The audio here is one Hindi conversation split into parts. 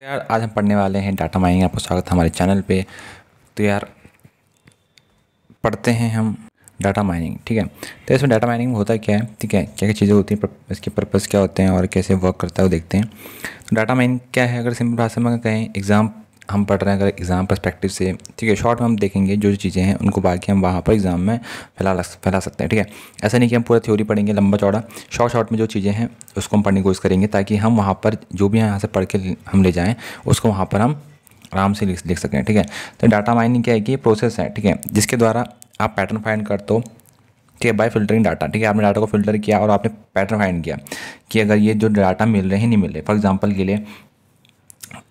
यार आज हम पढ़ने वाले हैं डाटा माइनिंग। आपका स्वागत है हमारे चैनल पे। तो यार पढ़ते हैं हम डाटा माइनिंग। ठीक है, तो इसमें डाटा माइनिंग में होता क्या है, ठीक है, क्या क्या चीज़ें होती हैं, इसके पर्पज़ क्या होते हैं और कैसे वर्क करता है वो देखते हैं। तो डाटा माइनिंग क्या है, अगर सिंपल भाषा में कहें, एग्ज़ाम हम पढ़ रहे हैं, अगर एग्ज़ाम पर्सपेक्टिव से, ठीक है, शॉर्ट में हम देखेंगे जो चीज़ें हैं उनको बाकी हम वहाँ पर एग्ज़ाम में फैला सकते हैं। ठीक है, ऐसा नहीं कि हम पूरा थ्योरी पढ़ेंगे लंबा चौड़ा, शॉर्ट में जो चीज़ें हैं उसको हम पढ़ने की कोशिश करेंगे ताकि हम वहाँ पर जो भी यहाँ से पढ़ के हम ले जाएँ उसको वहाँ पर हम आराम से लिख सकें। ठीक है, तो डाटा माइनिंग क्या है कि ये प्रोसेस है, ठीक है, जिसके द्वारा आप पैटर्न फाइंड करते हो, ठीक है, बाय फिल्टरिंग डाटा। ठीक है, आपने डाटा को फिल्टर किया और आपने पैटर्न फाइंड किया कि अगर ये जो डाटा मिल रहे हैं नहीं मिल रहे। फॉर एग्जांपल के लिए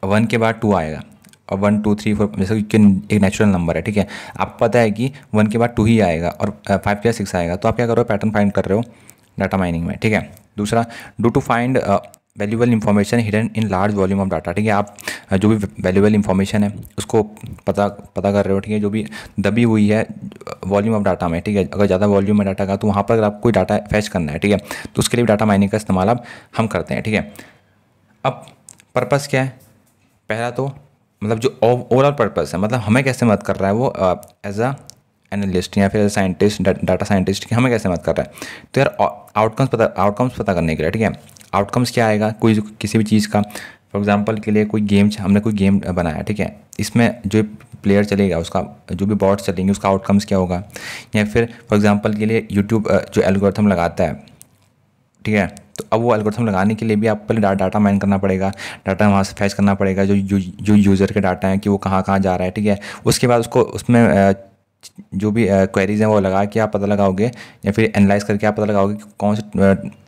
1 के बाद 2 आएगा और 1 2 3 4 जैसे कि एक नेचुरल नंबर है, ठीक है, आपको पता है कि 1 के बाद 2 ही आएगा और 5 या 6 आएगा, तो आप क्या कर रहे हो, पैटर्न फाइंड कर रहे हो डाटा माइनिंग में। ठीक है, दूसरा, do to find valuable information hidden in large volume of data. ठीक है, आप जो भी वैल्यूबल इंफॉर्मेशन है उसको पता कर रहे हो, ठीक है, जो भी दबी हुई है वॉल्यूम ऑफ डाटा में। ठीक है, अगर ज़्यादा वॉल्यूम में डाटा का तो वहाँ पर अगर आपको कोई डाटा फैच करना है, ठीक है, तो उसके लिए डाटा माइनिंग का इस्तेमाल अब हम करते हैं। ठीक है, अब पर्पज़ क्या है, पहला तो मतलब जो ओवरऑल पर्पज़ है, मतलब हमें कैसे मदद कर रहा है वो एज अ एनालिस्ट या फिर साइंटिस्ट, डाटा साइंटिस्ट की हमें कैसे मदद कर रहा है। तो यार आउटकम्स पता करने के लिए, ठीक है, आउटकम्स क्या आएगा कोई किसी भी चीज़ का। फॉर एग्जांपल के लिए कोई गेम, हमने कोई गेम बनाया, ठीक है, इसमें जो प्लेयर चलेगा उसका जो भी बॉट्स चलेंगे उसका आउटकम्स क्या होगा। या फिर फॉर एग्जांपल के लिए यूट्यूब जो एल्गोरिथम लगाता है, ठीक है, तो अब वो एल्गोरिथम लगाने के लिए भी आप पहले डाटा माइन करना पड़ेगा, डाटा वहाँ से फैच करना पड़ेगा, जो यूज़र के डाटा हैं कि वो कहाँ कहाँ जा रहा है। ठीक है, उसके बाद उसको उसमें जो भी क्वेरीज हैं वो लगा के आप पता लगाओगे या फिर एनालाइज करके आप पता लगाओगे कि कौन से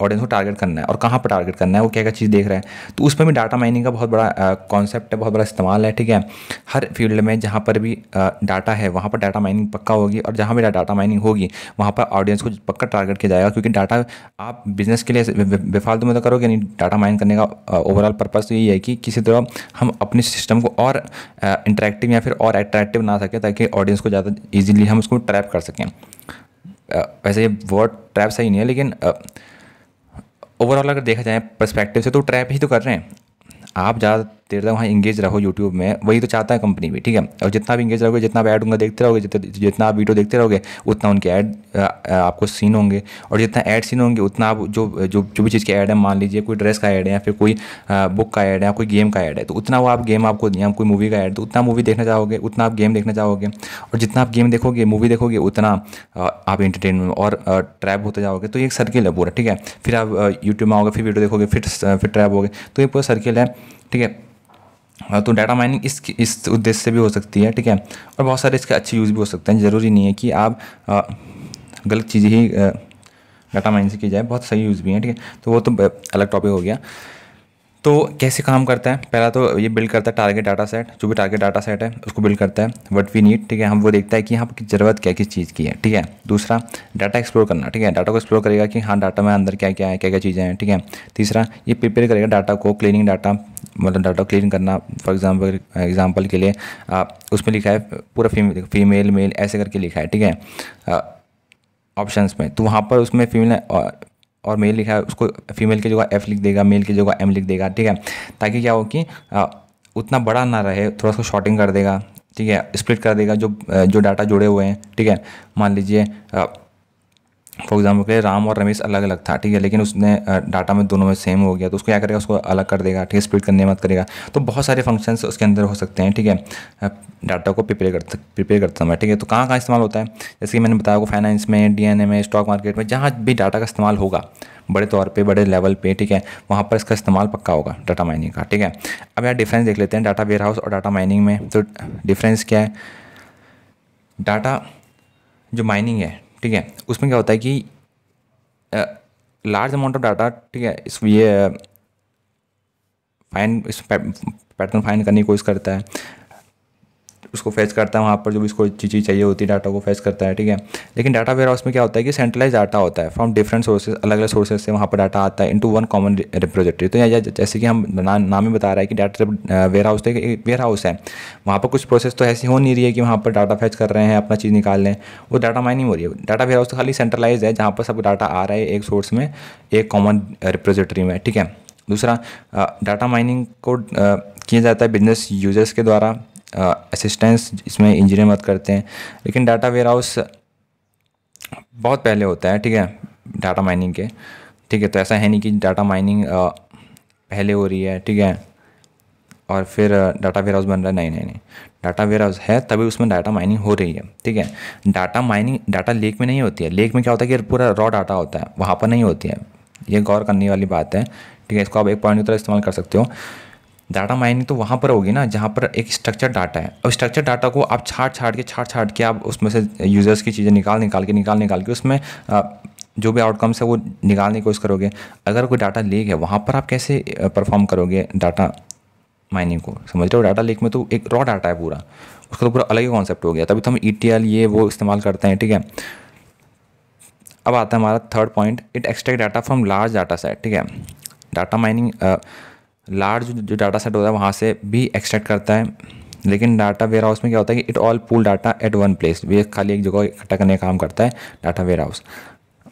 ऑडियंस को टारगेट करना है और कहाँ पर टारगेट करना है, वो क्या क्या चीज़ देख रहा है। तो उसमें भी डाटा माइनिंग का बहुत बड़ा कॉन्सेप्ट है, बहुत बड़ा इस्तेमाल है। ठीक है, हर फील्ड में जहाँ पर भी डाटा है वहाँ पर डाटा माइनिंग पक्का होगी, और जहाँ भी डाटा माइनिंग होगी वहाँ पर ऑडियंस को पक्का टारगेट किया जाएगा, क्योंकि डाटा आप बिजनेस के लिए बेफालतू में तो करोगे नहीं। डाटा माइन करने का ओवरऑल पर्पज़ तो यही है कि किसी तरह हम अपने सिस्टम को और इंटरेक्टिव या फिर और अट्रैक्टिव बना सकें ताकि ऑडियंस को ज़्यादा ईजिली हम उसको ट्रैप कर सकें। वैसे ये वर्ड ट्रैप सही नहीं है, लेकिन ओवरऑल अगर देखा जाए पर्सपेक्टिव से तो ट्रैप ही तो कर रहे हैं। आप ज़्यादा देर तक वहाँ इंगेज रहो यूट्यूब में, वही तो चाहता है कंपनी भी। ठीक है, और जितना भी इंगेज रहोगे, जितना भी ऐड उनका देखते रहोगे, जितना आप वीडियो देखते रहोगे उतना उनके ऐड आपको सीन होंगे, और जितना ऐड सीन होंगे उतना आप जो भी चीज़ के ऐड है, मान लीजिए कोई ड्रेस का ऐड है या फिर कोई बुक का ऐड है या कोई गेम का ऐड है, तो उतना वो आप गेम आपको दिया, कोई मूवी का ऐड, तो उतना मूवी देखना चाहोगे, उतना आप गेम देखना चाहोगे, और जितना आप गेम देखोगे मूवी देखोगे उतना आप एंटरटेनमेंट और ट्रैप होते जाओगे। तो ये एक सर्किल है पूरा। ठीक है, फिर आप यूट्यूब में आओगे, फिर वीडियो देखोगे, फिर ट्रैप होगे, तो ये पूरा सर्किल है। ठीक है, तो डाटा माइनिंग इस उद्देश्य से भी हो सकती है। ठीक है, और बहुत सारे इसके अच्छे यूज़ भी हो सकते हैं। ज़रूरी नहीं है कि आप गलत चीज़ें ही डाटा माइनिंग से की जाए, बहुत सही यूज़ भी हैं। ठीक है, तो वो तो अलग टॉपिक हो गया। तो कैसे काम करता है, पहला तो ये बिल्ड करता है टारगेट डाटा सेट, जो भी टारगेट डाटा सेट है उसको बिल्ड करता है, व्हाट वी नीड। ठीक है, हम वो देखता है कि यहाँ पर ज़रूरत क्या किस चीज़ की है। ठीक है, दूसरा, डाटा एक्सप्लोर करना। ठीक है, डाटा को एक्सप्लोर करेगा कि हाँ डाटा में अंदर क्या क्या है, क्या क्या चीज़ें हैं। ठीक है, तीसरा, ये प्रिपेयर करेगा डाटा को, क्लीनिंग डाटा, मतलब डाटा क्लीन करना। फॉर एग्जाम्पल के लिए उसमें लिखा है पूरा फीमेल मेल ऐसे करके लिखा है, ठीक है, ऑप्शंस में, तो वहाँ पर उसमें फीमेल और मेल लिखा है, उसको फीमेल की जगह एफ लिख देगा, मेल की जगह एम लिख देगा। ठीक है, ताकि क्या हो कि उतना बड़ा ना रहे, थोड़ा सा शॉर्टिंग कर देगा। ठीक है, स्प्लिट कर देगा जो डाटा जुड़े हुए हैं। ठीक है, मान लीजिए फॉर एग्जाम्पल के राम और रमेश अलग अलग था, ठीक है, लेकिन उसने डाटा में दोनों में सेम हो गया, तो उसको क्या करेगा, उसको अलग कर देगा। ठीक है, स्प्लिट करने मत करेगा। तो बहुत सारे फंक्शंस उसके अंदर हो सकते हैं। ठीक है, डाटा को प्रिपेयर करते समय। ठीक है, तो कहाँ कहाँ इस्तेमाल होता है, जैसे कि मैंने बताया को फाइनेंस में, डीएनए में, स्टॉक मार्केट में, जहाँ भी डाटा का इस्तेमाल होगा बड़े तौर पे, बड़े लेवल पे, ठीक है, वहाँ पर इसका इस्तेमाल पक्का होगा डाटा माइनिंग का। ठीक है, अब यार डिफरेंस देख लेते हैं डाटा वेयर हाउस और डाटा माइनिंग में। तो डिफरेंस क्या है, डाटा जो माइनिंग है, ठीक है, उसमें क्या होता है कि लार्ज अमाउंट ऑफ डाटा, ठीक है, इस ये पैटर्न फाइंड करने की कोशिश करता है, उसको फैच करता है वहाँ पर जो भी इसको चीज़ चाहिए होती है, डाटा को फैच करता है। ठीक है, लेकिन डाटा वेयर हाउस में क्या होता है कि सेंट्रलाइज डाटा होता है फ्रॉम डिफरेंट सोर्सेज, अलग अलग सोर्सेज से वहाँ पर डाटा आता है इनटू वन कॉमन रिपोजिटरी। तो जैसे कि हम नाम ही बता रहा है कि डाटा वेयर हाउस, तो एक वेयर हाउस है, वहाँ पर कुछ प्रोसेस तो ऐसी हो नहीं रही है कि वहाँ पर डाटा फैच कर रहे हैं, अपना चीज़ निकाल लें, वो डाटा माइनिंग हो रही है। डाटा वेयर हाउस तो खाली सेंट्रलाइज है, जहाँ पर सब डाटा आ रहा है एक सोर्स में, एक कॉमन रिपोजिटरी में। ठीक है, दूसरा डाटा माइनिंग को किया जाता है बिजनेस यूजर्स के द्वारा, असिस्टेंस इसमें इंजीनियर मदद करते हैं। लेकिन डाटा वेयर हाउस बहुत पहले होता है, ठीक है, डाटा माइनिंग के, ठीक है। तो ऐसा है नहीं कि डाटा माइनिंग पहले हो रही है, ठीक है, और फिर डाटा वेयर हाउस बन रहा है, नहीं नहीं नहीं, डाटा वेयर हाउस है तभी उसमें डाटा माइनिंग हो रही है, ठीक है। डाटा माइनिंग डाटा लेक में नहीं होती है, लेक में क्या होता है कि पूरा रॉ डाटा होता है, वहाँ पर नहीं होती है, ये गौर करने वाली बात है, ठीक है। इसको आप एक पॉइंट की तरह इस्तेमाल कर सकते हो। डाटा माइनिंग तो वहाँ पर होगी ना जहाँ पर एक स्ट्रक्चर डाटा है, और स्ट्रक्चर डाटा को आप छाट के आप उसमें से यूज़र्स की चीज़ें निकाल के उसमें जो भी आउटकम्स है वो निकालने की कोशिश करोगे। अगर कोई डाटा लेक है वहाँ पर आप कैसे परफॉर्म करोगे डाटा माइनिंग को, समझ रहे हो। डाटा लेक में तो एक रॉ डाटा है पूरा, उसका तो पूरा अलग ही कॉन्सेप्ट हो गया, तभी तो हम ETL ये वो इस्तेमाल करते हैं, ठीक है। अब आता है हमारा third point, it extract data from large data set, ठीक है। डाटा माइनिंग लार्ज जो डाटा सेट होता है वहाँ से भी एक्सट्रैक्ट करता है, लेकिन डाटा वेयर हाउस में क्या होता है कि it all pool data at one place, ये खाली एक जगह इकट्ठा करने का काम करता है डाटा वेयर हाउस।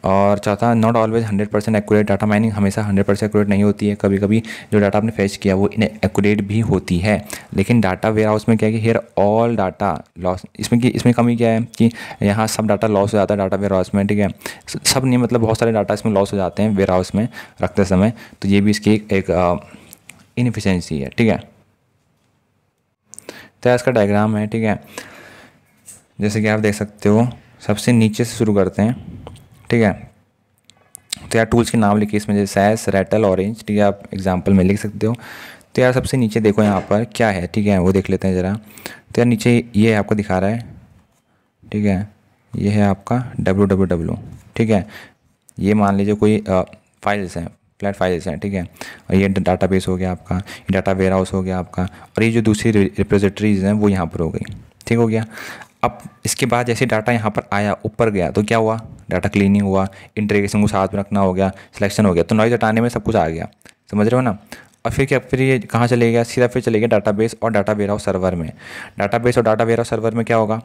और चौथा, not always 100% accurate, data mining हमेशा 100% एक्यूरेट नहीं होती है, कभी कभी जो डाटा आपने फेच किया वो इनएक्यूरेट भी होती है। लेकिन डाटा वेयर हाउस में क्या है कि हियर ऑल डाटा लॉस, इसमें कमी क्या है कि यहाँ सब डाटा लॉस हो जाता है डाटा वेयर हाउस में, ठीक है। सब नहीं, मतलब बहुत सारे डाटा इसमें लॉस हो जाते हैं वेयर हाउस में रखते समय, तो ये भी इसकी एक इनएफिशिएंसी है, ठीक है। तो इसका डायग्राम है, ठीक है, जैसे कि आप देख सकते हो। सबसे नीचे से शुरू करते हैं, ठीक है। तो यार टूल्स के नाम लिखिए इसमें, जैसे सैस, रैटल, ऑरेंज, ठीक है, आप एग्जांपल में लिख सकते हो। तो यार सबसे नीचे देखो यहाँ पर क्या है, ठीक है, वो देख लेते हैं ज़रा। तो यार नीचे ये आपको दिखा रहा है, ठीक है, ये है आपका www, ठीक है। ये मान लीजिए कोई फाइल्स हैं, फ्लैट फाइल्स हैं, ठीक है। और ये डाटाबेस हो गया आपका, ये डाटा वेयर हाउस हो गया आपका, और ये जो दूसरी रिपोजिटरीज हैं वो यहाँ पर हो गई, ठीक हो गया। अब इसके बाद जैसे डाटा यहाँ पर आया, ऊपर गया, तो क्या हुआ, डाटा क्लीनिंग हुआ, इंटीग्रेशन को साथ में रखना हो गया, सिलेक्शन हो गया, तो नॉइज़ हटाने में सब कुछ आ गया, समझ रहे हो ना। और फिर क्या, फिर ये कहाँ चले गया, सीधा फिर चले गया डाटाबेस और डाटा वेयर हाउस सर्वर में। डाटाबेस और डाटा वेयर हाउस सर्वर में क्या होगा,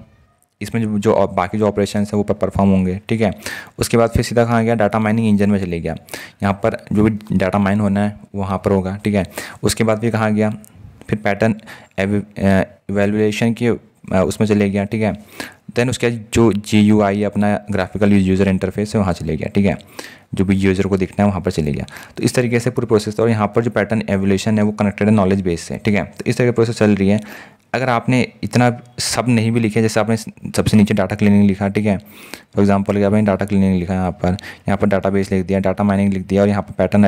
इसमें जो बाकी जो ऑपरेशन है वो परफॉर्म होंगे, ठीक है। उसके बाद फिर सीधा कहाँ गया, डाटा माइनिंग इंजन में चले गया, यहाँ पर जो भी डाटा माइन होना है वहाँ पर होगा, ठीक है। उसके बाद फिर कहाँ गया, फिर पैटर्न एवेल्युएशन की उसमें चले गया, ठीक है। देन उसके बाद जो GUI अपना ग्राफिकल यूज़र इंटरफेस है वहाँ चले गया, ठीक है, जो भी यूज़र को दिखना है वहाँ पर चले गया। तो इस तरीके से पूरी प्रोसेस, और यहाँ पर जो पैटर्न एवोल्यूशन है वो कनेक्टेड है नॉलेज बेस से, ठीक है। तो इस तरह की प्रोसेस चल रही है। अगर आपने इतना सब नहीं भी लिखे, जैसे आपने सबसे नीचे डाटा क्लीनिंग लिखा, ठीक है, फॉर एग्जांपल आपने डाटा क्लीनिंग लिखा, यहाँ पर डाटाबेस लिख दिया, डाटा माइनिंग लिख दिया, और यहाँ पर पैटर्न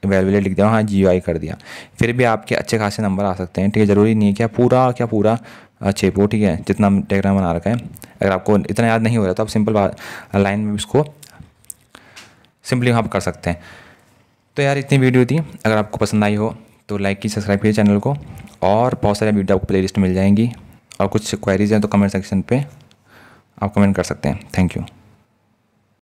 एवेल्युएट लिख दिया, हाँ GUI कर दिया, फिर भी आपके अच्छे खासे नंबर आ सकते हैं, ठीक है। ज़रूरी नहीं है कि आप पूरा छेपो, ठीक है, जितना डायग्राम बना रखा है। अगर आपको इतना याद नहीं हो रहा तो आप सिंपल लाइन में इसको सिंपली वहाँ पर कर सकते हैं। तो यार इतनी वीडियो थी, अगर आपको पसंद आई हो तो लाइक की, सब्सक्राइब कीजिए चैनल को, और बहुत सारे वीडियो आपको प्लेलिस्ट में मिल जाएंगी। और कुछ क्वेरीज हैं तो कमेंट सेक्शन पे आप कमेंट कर सकते हैं। Thank you.